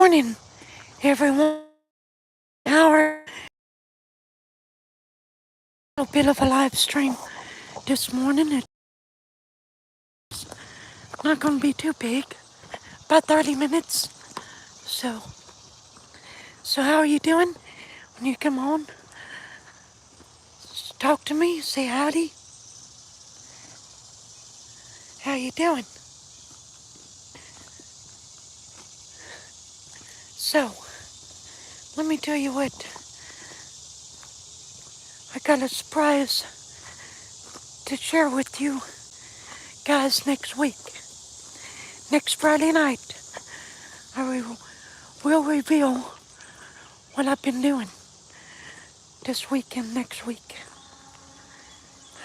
Morning, everyone. Our little bit of a live stream this morning. It's not going to be too big, about 30 minutes. So, so how are you doing? When you come on, talk to me, say howdy. How you doing? So, let me tell you what. I got a surprise to share with you guys next week. Next Friday night, will reveal what I've been doing this week and next week.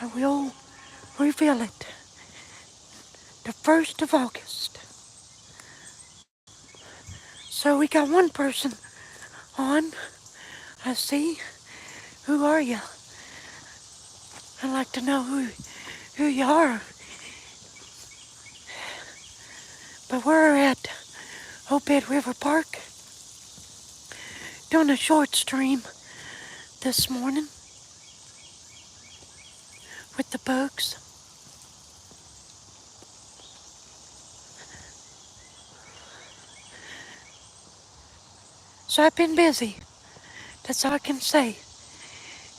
I will reveal it the 1st of August. So we got one person on. I see. Who are you? I'd like to know who you are. But we're at Obed River Park doing a short stream this morning with the bugs. So I've been busy. That's all I can say,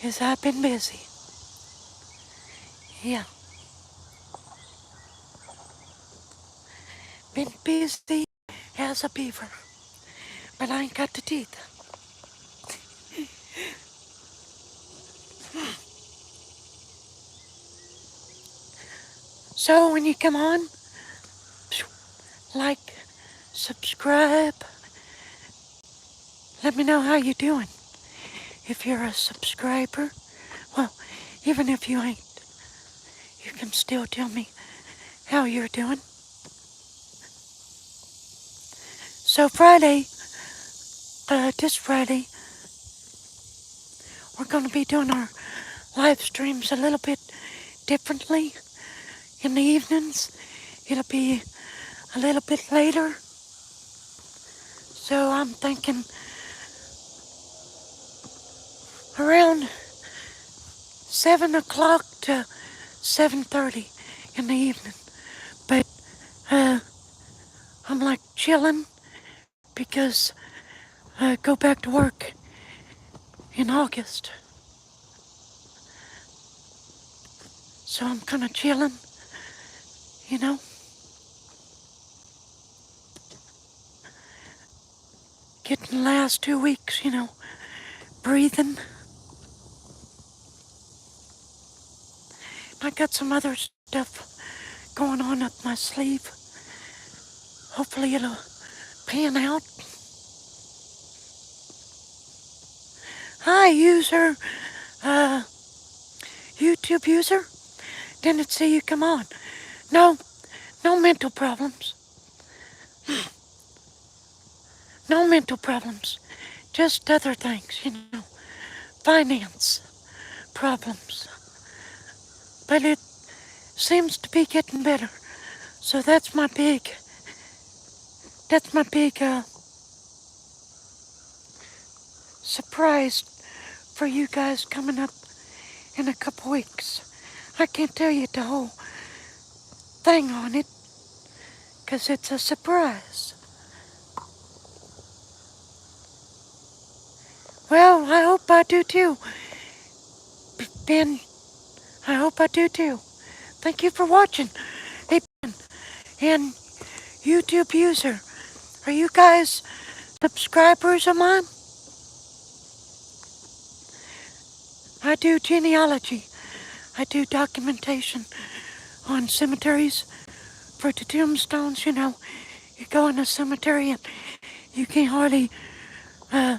is I've been busy. Yeah, been busy as a beaver. But I ain't got the teeth. So when you come on, like, subscribe, let me know how you're doing. If you're a subscriber, well, even if you ain't, you can still tell me how you're doing. So this Friday, we're going to be doing our live streams a little bit differently. In the evenings, it'll be a little bit later. So I'm thinking around 7 o'clock to 7:30 in the evening. But I'm like chilling because I go back to work in August. So I'm kind of chilling, you know, getting the last 2 weeks, breathing. I got some other stuff going on up my sleeve. Hopefully it'll pan out. Hi, uh, YouTube user. Didn't see you come on. No, no mental problems. No mental problems. Just other things, finance problems. But it seems to be getting better. So that's my big surprise for you guys coming up in a couple weeks. I can't tell you the whole thing on it, 'cause it's a surprise. Well, I hope I do too, Ben. I hope I do too. Thank you for watching. Hey, Ben, and YouTube user, are you guys subscribers of mine? I do genealogy. I do documentation on cemeteries for the tombstones. You go in a cemetery and you uh,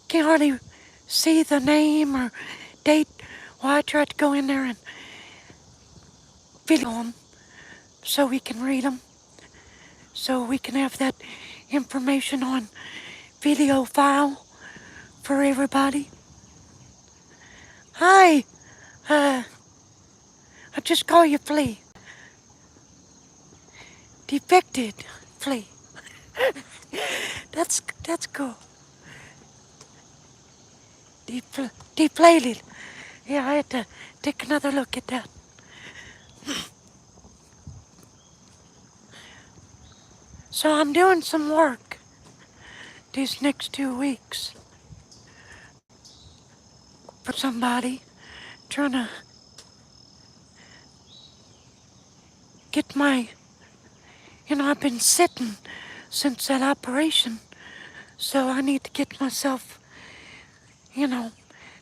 can't hardly see the name or date. Well, I try to go in there and video them so we can read them, so we can have that information on video file for everybody. Hi, I just call you Flea. Defected Flea. That's cool. Deflated. Yeah, I had to take another look at that. So I'm doing some work these next 2 weeks for somebody, trying to get my, I've been sitting since that operation, so I need to get myself, you know,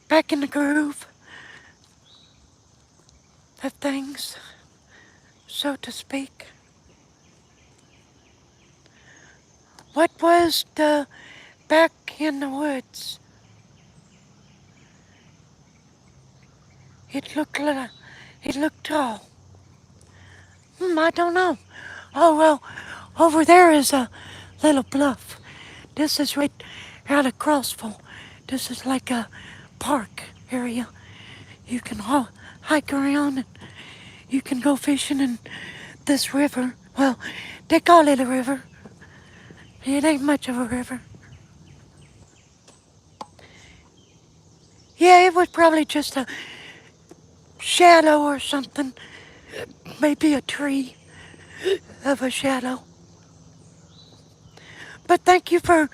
back in the groove of things, so to speak. What was the back in the woods? It looked tall. I don't know. Oh, well, over there is a little bluff. This is right out of Crossville. This is like a park area. You can hike around and you can go fishing in this river. Well, they call it a river. It ain't much of a river. Yeah, it was probably just a shadow or something. Maybe a tree of a shadow. But thank you for,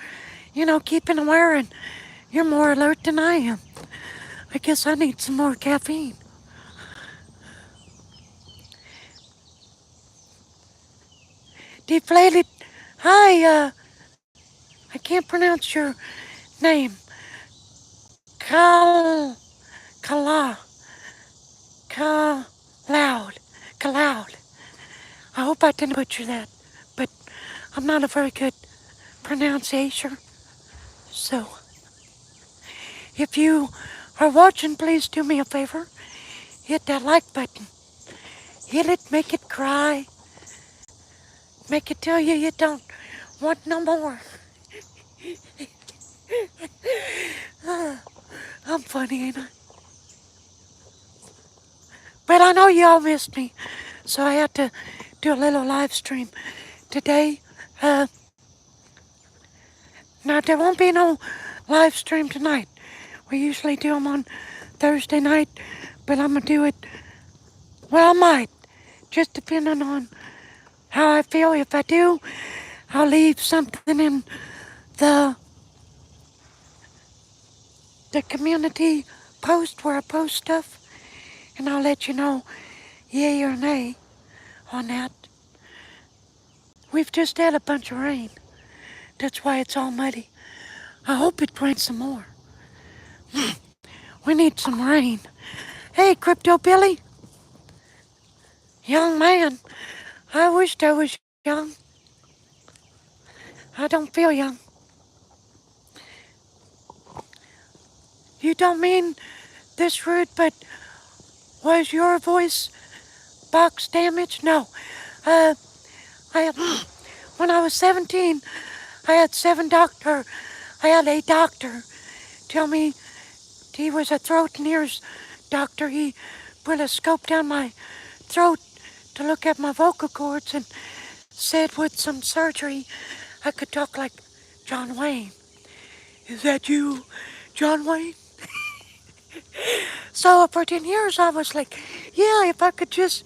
keeping aware, and you're more alert than I am. I guess I need some more caffeine. Deflated. Hi, I can't pronounce your name. Kal, Kala, Kaloud, Kaloud. I hope I didn't butcher that, but I'm not a very good pronunciator. So, if you are watching, please do me a favor. Hit that like button. Hit it, make it cry. Make it tell you don't want no more. I'm funny, ain't I? But I know you all missed me, so I had to do a little live stream today. Uh, Now, there won't be no live stream tonight. We usually do them on Thursday night, but I'm going to do it, well, I might, just depending on how I feel. If I do, I'll leave something in the community post where I post stuff, and I'll let you know yay or nay on that. We've just had a bunch of rain. That's why it's all muddy. I hope it rains some more. We need some rain. Hey, Crypto Billy. Young man, I wished I was young. I don't feel young. You don't mean this rude, but was your voice box damaged? No. Uh, I when I was 17, I had a doctor tell me he was a throat and ears doctor. He put a scope down my throat to look at my vocal cords and said with some surgery I could talk like John Wayne. Is that you, John Wayne? So for 10 years I was like, yeah, if I could just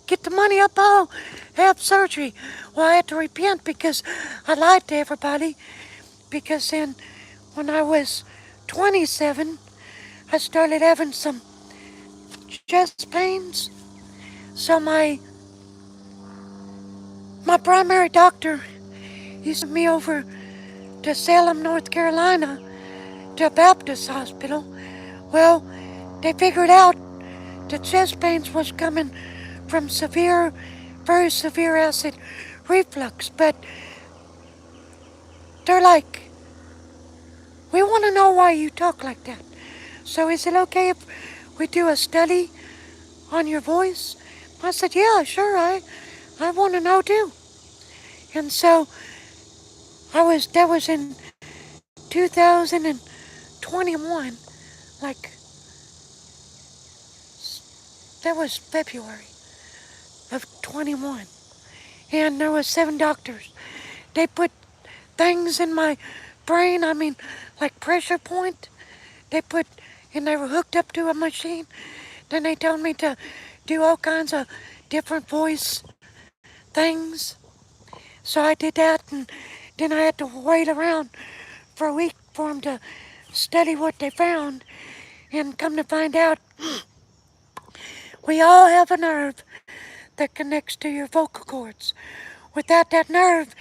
get the money up, I'll have surgery. Well, I had to repent because I lied to everybody. Because then when I was 27, I started having some chest pains. So my primary doctor, he sent me over to Salem, North Carolina, to a Baptist hospital. Well, they figured out the chest pains was coming from very severe acid reflux. But they're like, we want to know why you talk like that. So is it okay if we do a study on your voice? I said, yeah, sure, I want to know too. And so that was in 2021, like, that was February of 21. And there was 7 doctors. They put things in my brain. I mean, like pressure point. They put, and they were hooked up to a machine. Then they told me to do all kinds of different voice things. So I did that, and then I had to wait around for a week for them to study what they found. And come to find out, we all have a nerve that connects to your vocal cords. Without that nerve,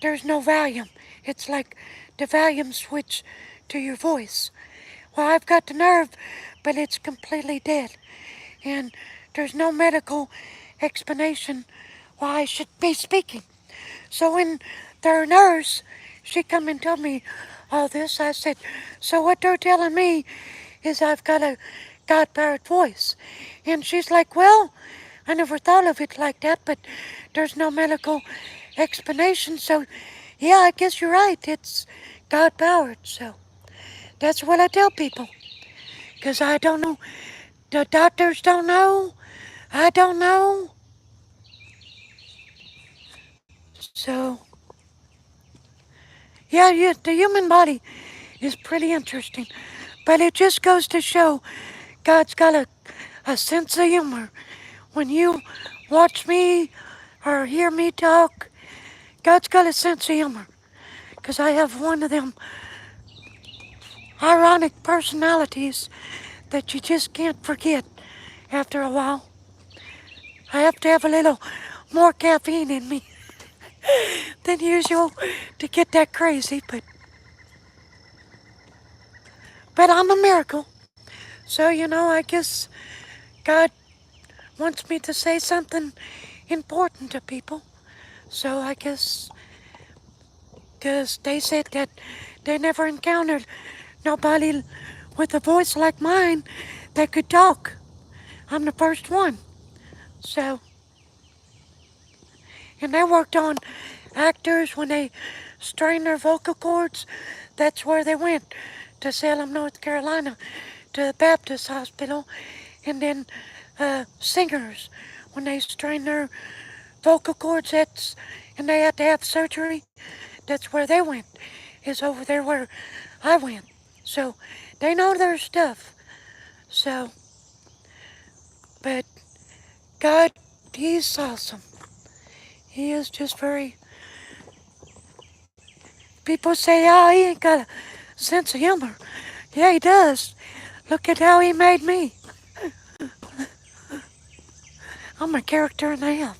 there's no volume. It's like the volume switch to your voice. Well, I've got the nerve, but it's completely dead. And there's no medical explanation why I should be speaking. So when their nurse, she come and told me all this, I said, so what they're telling me is I've got a God-powered voice. And she's like, well, I never thought of it like that, but there's no medical explanation. So, yeah, I guess you're right. It's God-powered. So that's what I tell people. Because I don't know. The doctors don't know. I don't know. So, yeah, the human body is pretty interesting. But it just goes to show God's got a sense of humor. When you watch me or hear me talk, God's got a sense of humor. Because I have one of them ironic personalities that you just can't forget after a while. I have to have a little more caffeine in me than usual to get that crazy, but I'm a miracle. So, I guess God wants me to say something important to people. So I guess, because they said that they never encountered nobody with a voice like mine that could talk. I'm the first one. So, and they worked on actors when they strained their vocal cords. That's where they went, to Salem, North Carolina, to the Baptist Hospital. And then singers, when they strained their vocal cords, and they had to have surgery, that's where they went, is over there where I went. So they know their stuff. So, but God, He's awesome. He is just very. People say, oh, he ain't got a sense of humor. Yeah, he does. Look at how he made me. I'm a character and a half.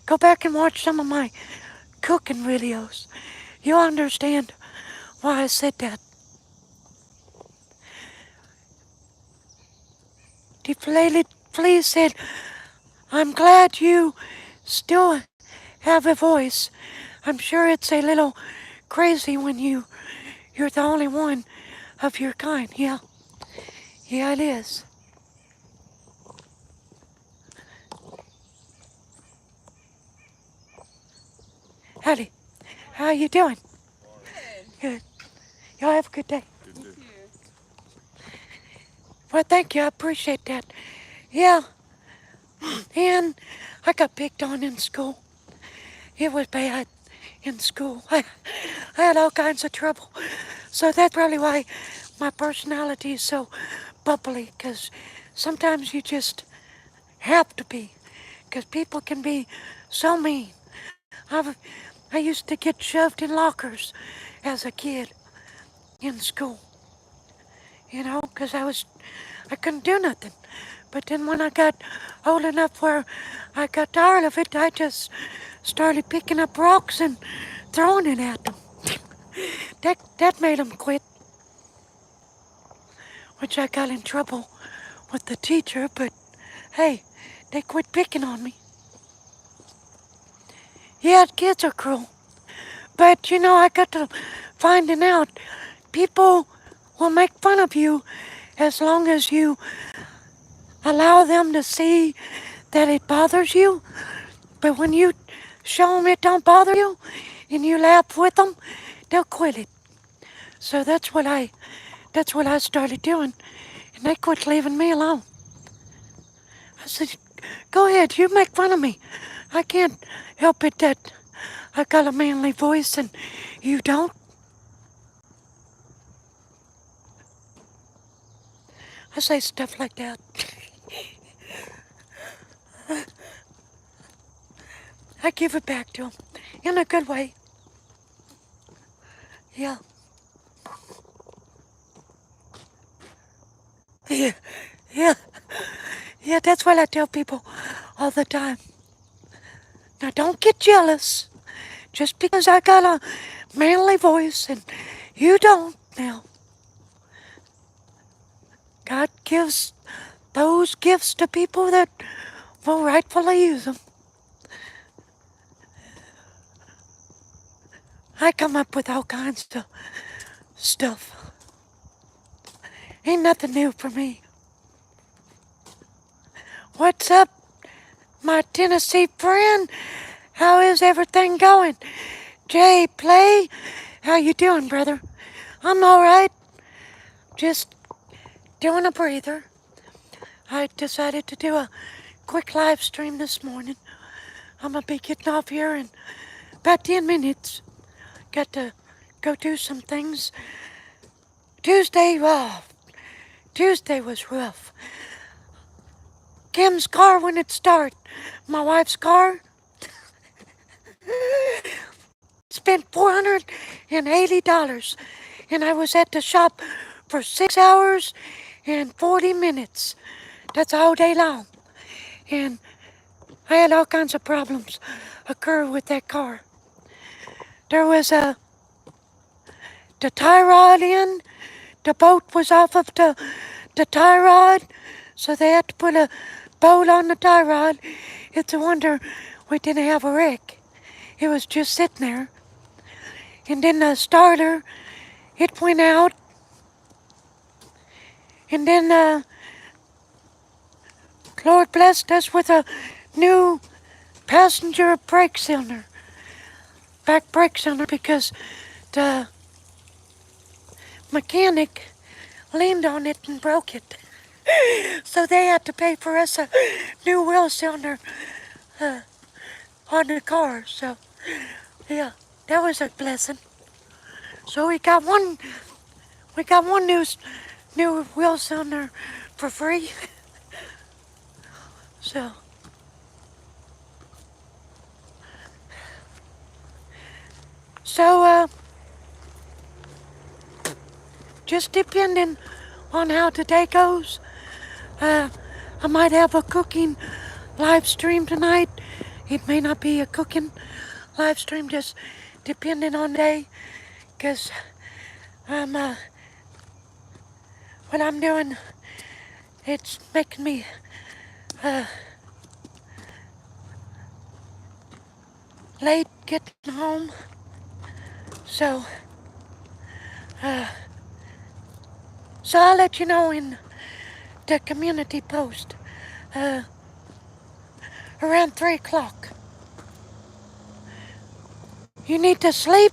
Go back and watch some of my cooking videos. You'll understand why I said that. Deflated Flea said, I'm glad you still have a voice. I'm sure it's a little crazy when you're the only one of your kind. Yeah, it is. Howdy, how you doing? Good. Y'all have a good day. Well, thank you. I appreciate that. Yeah, and I got picked on in school. It was bad in school. I had all kinds of trouble. So that's probably why my personality is so bubbly, because sometimes you just have to be, because people can be so mean. I used to get shoved in lockers as a kid in school, because I couldn't do nothing. But then when I got old enough where I got tired of it, I just started picking up rocks and throwing it at them. That made them quit, which I got in trouble with the teacher, but hey, they quit picking on me. Yeah, kids are cruel. But I got to finding out people will make fun of you as long as you allow them to see that it bothers you. But when you show them it don't bother you and you laugh with them, they'll quit it. So that's what I started doing, and they quit leaving me alone. I said, go ahead, you make fun of me. I can't help it that I got a manly voice and you don't? I say stuff like that. I give it back to him in a good way. Yeah. Yeah. Yeah. Yeah, that's what I tell people all the time. Now don't get jealous. Just because I got a manly voice and you don't now. God gives those gifts to people that will rightfully use them. I come up with all kinds of stuff. Ain't nothing new for me. What's up, my Tennessee friend? How is everything going? Jay Play, how you doing, brother? I'm all right. Just doing a breather. I decided to do a quick live stream this morning. I'm gonna be getting off here in about 10 minutes. Got to go do some things. Tuesday was rough. Kim's car when it started. My wife's car. Spent $480, and I was at the shop for 6 hours and 40 minutes. That's all day long. And I had all kinds of problems occur with that car. There was the tie rod in. The bolt was off of the tie rod, so they had to put a bolt on the tie rod. It's a wonder we didn't have a wreck. It was just sitting there. And then the starter, it went out. And then Lord blessed us with a new passenger brake cylinder. Back brake cylinder, because the mechanic leaned on it and broke it. So they had to pay for us a new wheel cylinder on the car. So yeah, that was a blessing. So we got one new wheel cylinder for free. So just depending on how today goes, I might have a cooking live stream tonight. It may not be a cooking live stream, just depending on the day, because what I'm doing, it's making me late getting home. So I'll let you know in the community post around 3 o'clock. You need to sleep?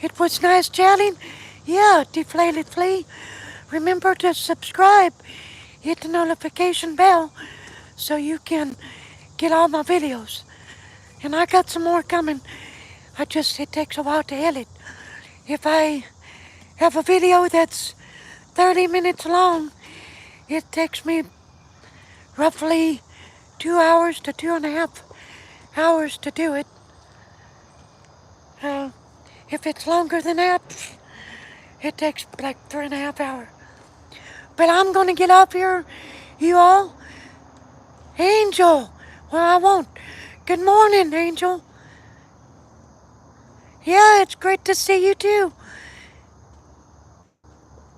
It was nice chatting. Yeah, Deflated Flea. Remember to subscribe. Hit the notification bell so you can get all my videos. And I got some more coming. It takes a while to edit. If I have a video that's 30 minutes long, it takes me roughly 2 hours to 2.5 hours to do it. If it's longer than that, it takes like 3.5 hours. But I'm gonna get up here, you all. Angel, well, I won't. Good morning, Angel. Yeah, it's great to see you too.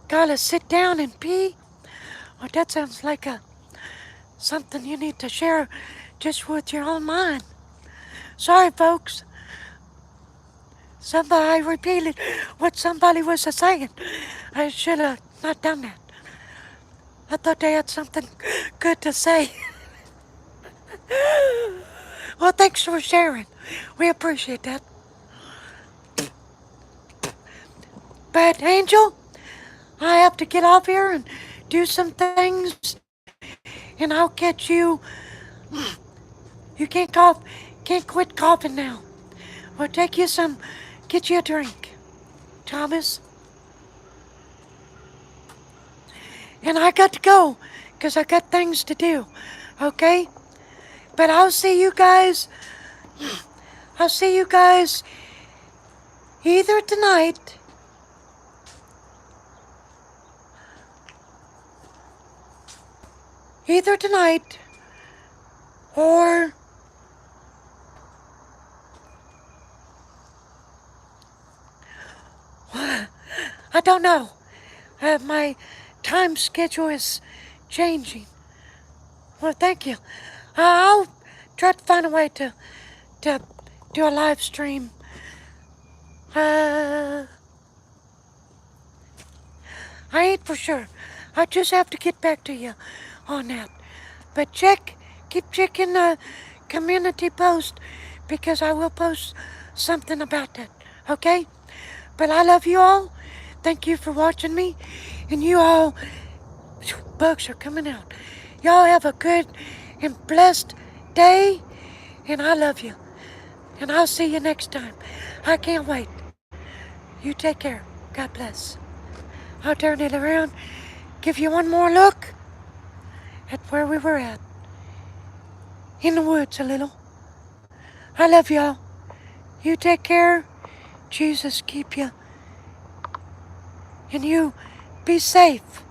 Gotta sit down and pee? Oh, that sounds like something you need to share just with your own mind. Sorry, folks. I repeated what somebody was saying. I should have not done that. I thought they had something good to say. Well, thanks for sharing. We appreciate that. But, Angel, I have to get off here and do some things, and I'll catch you. You can't quit coughing now. We'll take you some, get you a drink, Thomas. And I got to go, 'cause I got things to do, okay? But I'll see you guys either tonight or I don't know. My time schedule is changing. Well, thank you. I'll try to find a way to do a live stream. I ain't for sure. I just have to get back to you on that. But keep checking the community post, because I will post something about that, okay? But I love you all. Thank you for watching me. And you all, bugs are coming out. Y'all have a good and blessed day. And I love you. And I'll see you next time. I can't wait. You take care. God bless. I'll turn it around. Give you one more look at where we were at. In the woods a little. I love y'all. You take care. Jesus keep you. And you be safe.